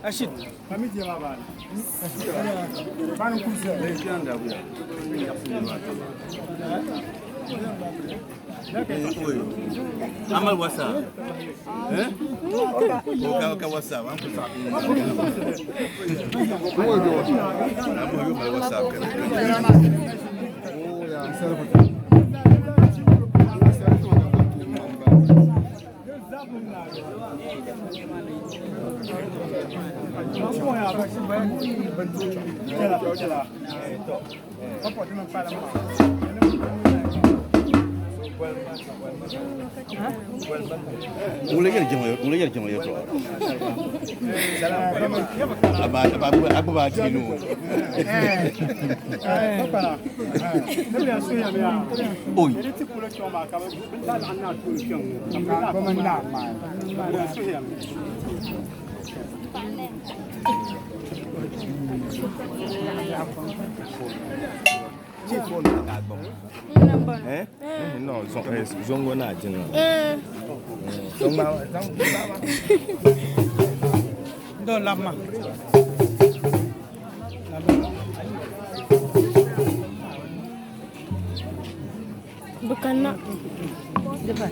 Ashit. Kami dia apa? Mana kursi? Lagi anda buat. Amal wasa. Bukan wasa, aku tak. Aku wasa. Oh ya, saya. Mulai jam ya tu. Apa baca ni? Oi. No, zongo na jina. Do lama. Bukan nak. Depan.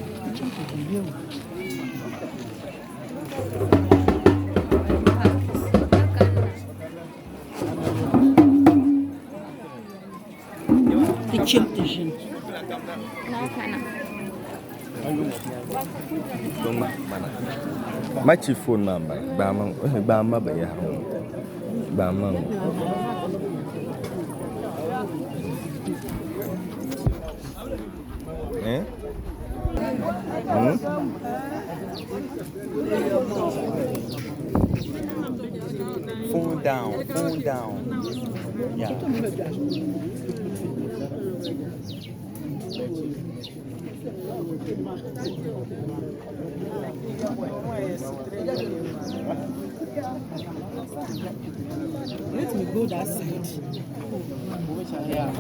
Kecil tu sini. Nak mana? Dong mana? Macam phone mama, bama bayar. Bama. Phone down. Yeah. Let me go that side. Yeah.